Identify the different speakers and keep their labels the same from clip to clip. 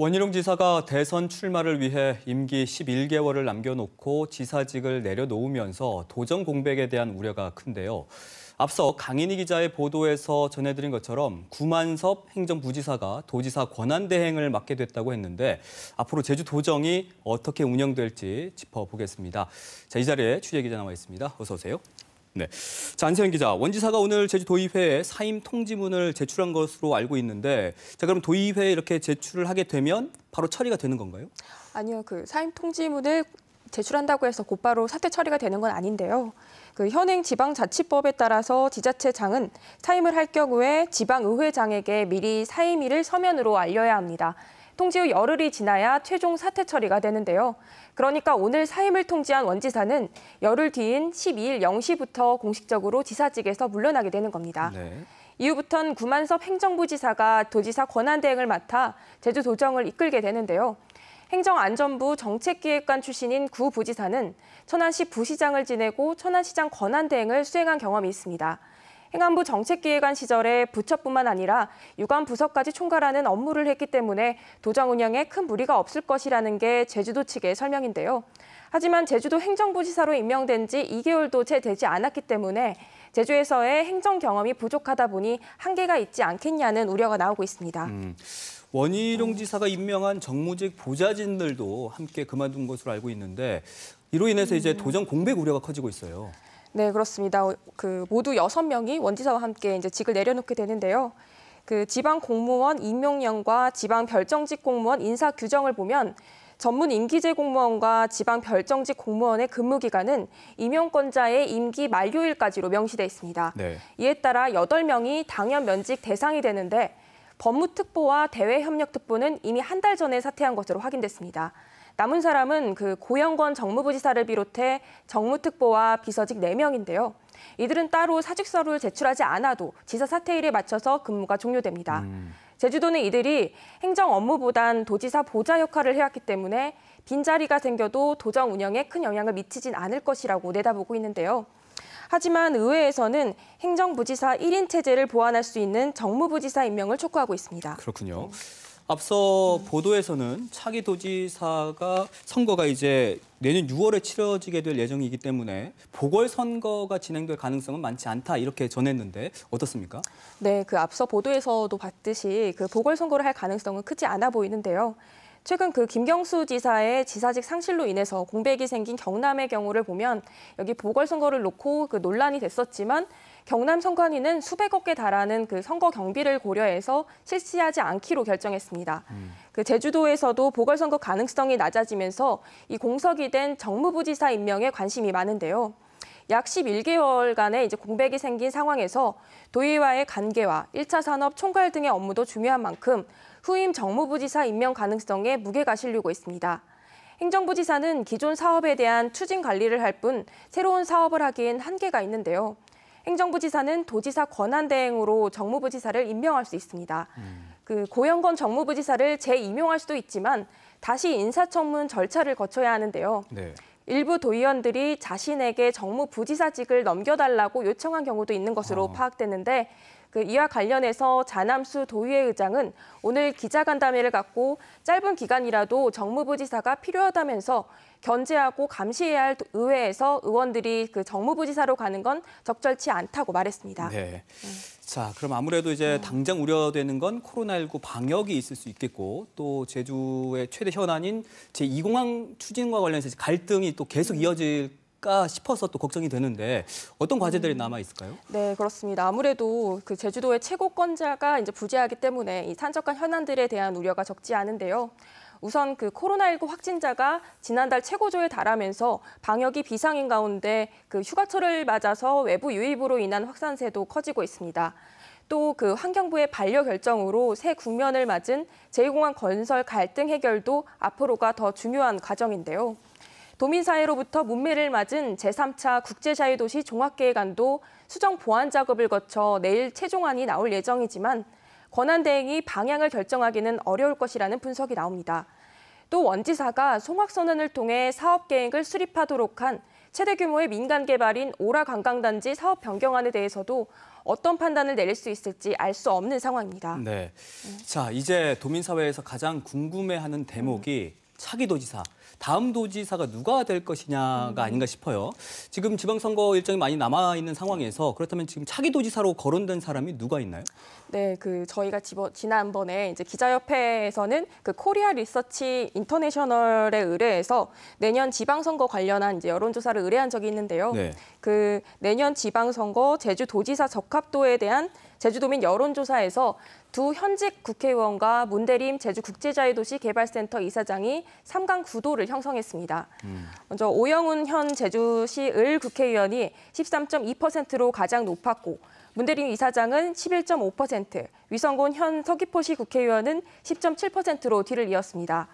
Speaker 1: 원희룡 지사가 대선 출마를 위해 임기 11개월을 남겨놓고 지사직을 내려놓으면서 도정 공백에 대한 우려가 큰데요. 앞서 강인희 기자의 보도에서 전해드린 것처럼 구만섭 행정부지사가 도지사 권한대행을 맡게 됐다고 했는데 앞으로 제주도정이 어떻게 운영될지 짚어보겠습니다. 자, 이 자리에 취재기자 나와 있습니다. 어서 오세요. 네. 자, 안세현 기자, 원 지사가 오늘 제주도의회에 사임 통지문을 제출한 것으로 알고 있는데, 자, 그럼 도의회에 이렇게 제출을 하게 되면 바로 처리가 되는 건가요?
Speaker 2: 아니요, 사임 통지문을 제출한다고 해서 곧바로 사퇴 처리가 되는 건 아닌데요. 현행 지방자치법에 따라서 지자체장은 사임을 할 경우에 지방의회장에게 미리 사임일을 서면으로 알려야 합니다. 통지 후 열흘이 지나야 최종 사퇴 처리가 되는데요. 그러니까 오늘 사임을 통지한 원 지사는 열흘 뒤인 12일 0시부터 공식적으로 지사직에서 물러나게 되는 겁니다.
Speaker 1: 네.
Speaker 2: 이후부터는 구만섭 행정부지사가 도지사 권한대행을 맡아 제주도정을 이끌게 되는데요. 행정안전부 정책기획관 출신인 구 부지사는 천안시 부시장을 지내고 천안시장 권한대행을 수행한 경험이 있습니다. 행안부 정책기획관 시절에 부처뿐만 아니라 유관 부서까지 총괄하는 업무를 했기 때문에 도정 운영에 큰 무리가 없을 것이라는 게 제주도 측의 설명인데요. 하지만 제주도 행정부지사로 임명된 지 2개월도 채 되지 않았기 때문에 제주에서의 행정 경험이 부족하다 보니 한계가 있지 않겠냐는 우려가 나오고 있습니다.
Speaker 1: 원희룡 지사가 임명한 정무직 보좌진들도 함께 그만둔 것으로 알고 있는데 이로 인해서 이제 도정 공백 우려가 커지고 있어요.
Speaker 2: 네, 그렇습니다. 모두 6명이 원 지사와 함께 이제 직을 내려놓게 되는데요. 지방 공무원 임용령과 지방 별정직 공무원 인사 규정을 보면 전문 임기제 공무원과 지방 별정직 공무원의 근무 기간은 임용권자의 임기 만료일까지로 명시돼 있습니다.
Speaker 1: 네.
Speaker 2: 이에 따라 8명이 당연 면직 대상이 되는데 법무특보와 대외협력특보는 이미 한 달 전에 사퇴한 것으로 확인됐습니다. 남은 사람은 고영권 정무부지사를 비롯해 정무특보와 비서직 4명인데요. 이들은 따로 사직서를 제출하지 않아도 지사 사퇴일에 맞춰서 근무가 종료됩니다. 제주도는 이들이 행정 업무보단 도지사 보좌 역할을 해왔기 때문에 빈자리가 생겨도 도정 운영에 큰 영향을 미치진 않을 것이라고 내다보고 있는데요. 하지만 의회에서는 행정부지사 1인 체제를 보완할 수 있는 정무부지사 임명을 촉구하고 있습니다.
Speaker 1: 그렇군요. 앞서 보도에서는 차기 도지사가 선거가 이제 내년 6월에 치러지게 될 예정이기 때문에 보궐선거가 진행될 가능성은 많지 않다 이렇게 전했는데 어떻습니까?
Speaker 2: 네, 앞서 보도에서도 봤듯이 보궐선거를 할 가능성은 크지 않아 보이는데요. 최근 김경수 지사의 지사직 상실로 인해서 공백이 생긴 경남의 경우를 보면 여기 보궐선거를 놓고 논란이 됐었지만 경남 선관위는 수백억에 달하는 선거 경비를 고려해서 실시하지 않기로 결정했습니다. 제주도에서도 보궐선거 가능성이 낮아지면서 이 공석이 된 정무부지사 임명에 관심이 많은데요. 약 11개월간의 이제 공백이 생긴 상황에서 도의와의 관계와 1차 산업 총괄 등의 업무도 중요한 만큼 후임 정무부지사 임명 가능성에 무게가 실리고 있습니다. 행정부지사는 기존 사업에 대한 추진 관리를 할 뿐 새로운 사업을 하기엔 한계가 있는데요. 행정부지사는 도지사 권한대행으로 정무부지사를 임명할 수 있습니다. 고영권 정무부지사를 재임용할 수도 있지만 다시 인사청문 절차를 거쳐야 하는데요.
Speaker 1: 네.
Speaker 2: 일부 도의원들이 자신에게 정무부지사직을 넘겨달라고 요청한 경우도 있는 것으로 파악됐는데 이와 관련해서 자남수 도의회 의장은 오늘 기자간담회를 갖고 짧은 기간이라도 정무부지사가 필요하다면서 견제하고 감시해야 할 의회에서 의원들이 정무부지사로 가는 건 적절치 않다고 말했습니다.
Speaker 1: 네. 자, 그럼 아무래도 이제 당장 우려되는 건 코로나19 방역이 있을 수 있겠고 또 제주의 최대 현안인 제2공항 추진과 관련해서 갈등이 또 계속 이어질까 싶어서 또 걱정이 되는데 어떤 과제들이 남아 있을까요?
Speaker 2: 네, 그렇습니다. 아무래도 제주도의 최고권자가 이제 부재하기 때문에 이 산적한 현안들에 대한 우려가 적지 않은데요. 우선 코로나19 확진자가 지난달 최고조에 달하면서 방역이 비상인 가운데 휴가철을 맞아서 외부 유입으로 인한 확산세도 커지고 있습니다. 또 환경부의 반려 결정으로 새 국면을 맞은 제2공항 건설 갈등 해결도 앞으로가 더 중요한 과정인데요. 도민사회로부터 문매를 맞은 제3차 국제자유도시 종합계획안도 수정 보완 작업을 거쳐 내일 최종안이 나올 예정이지만 권한대행이 방향을 결정하기는 어려울 것이라는 분석이 나옵니다. 또 원 지사가 송악선언을 통해 사업 계획을 수립하도록 한 최대 규모의 민간 개발인 오라 관광단지 사업 변경안에 대해서도 어떤 판단을 내릴 수 있을지 알 수 없는 상황입니다.
Speaker 1: 네. 자, 이제 도민사회에서 가장 궁금해하는 대목이 차기 도지사. 다음 도지사가 누가 될 것이냐가 아닌가 싶어요. 지금 지방선거 일정이 많이 남아있는 상황에서 그렇다면 지금 차기 도지사로 거론된 사람이 누가 있나요?
Speaker 2: 네, 저희가 지난번에 이제 기자협회에서는 그 코리아 리서치 인터내셔널에 의뢰해서 내년 지방선거 관련한 이제 여론조사를 의뢰한 적이 있는데요.
Speaker 1: 네.
Speaker 2: 그 내년 지방선거 제주도지사 적합도에 대한 제주도민 여론조사에서 두 현직 국회의원과 문대림 제주국제자유도시 개발센터 이사장이 3강 구도를 형성했습니다. 먼저 오영훈 현 제주시 을 국회의원이 13.2%로 가장 높았고 문대림 이사장은 11.5%, 위성곤 현 서귀포시 국회의원은 10.7%로 뒤를 이었습니다.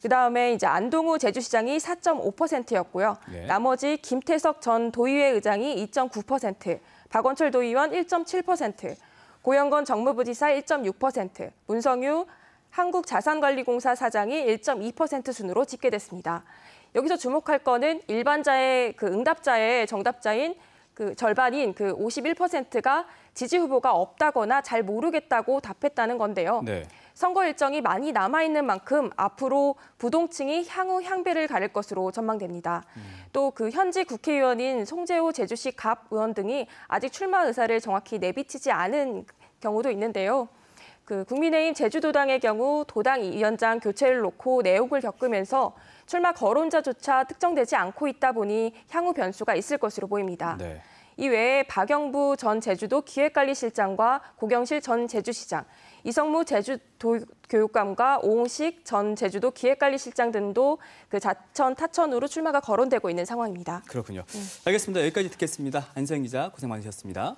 Speaker 2: 그다음에 이제 안동우 제주시장이 4.5%였고요.
Speaker 1: 네.
Speaker 2: 나머지 김태석 전 도의회 의장이 2.9%, 박원철 도의원 1.7%, 고영건 정무부지사 1.6%, 문성유 한국자산관리공사 사장이 1.2% 순으로 집계됐습니다. 여기서 주목할 거는 일반자의 응답자의 정답자인 절반인 51%가 지지 후보가 없다거나 잘 모르겠다고 답했다는 건데요.
Speaker 1: 네.
Speaker 2: 선거 일정이 많이 남아있는 만큼 앞으로 부동층이 향후 향배를 가를 것으로 전망됩니다. 또 현직 국회의원인 송재호 제주시 갑 의원 등이 아직 출마 의사를 정확히 내비치지 않은 경우도 있는데요. 국민의힘 제주도당의 경우 도당 위원장 교체를 놓고 내혹을 겪으면서 출마 거론자조차 특정되지 않고 있다 보니 향후 변수가 있을 것으로 보입니다.
Speaker 1: 네.
Speaker 2: 이외에 박영부 전 제주도 기획관리실장과 고경실 전 제주시장, 이성무 제주도교육감과 오홍식 전 제주도 기획관리실장 등도 자천, 타천으로 출마가 거론되고 있는 상황입니다.
Speaker 1: 그렇군요. 알겠습니다. 여기까지 듣겠습니다. 안수영 기자 고생 많으셨습니다.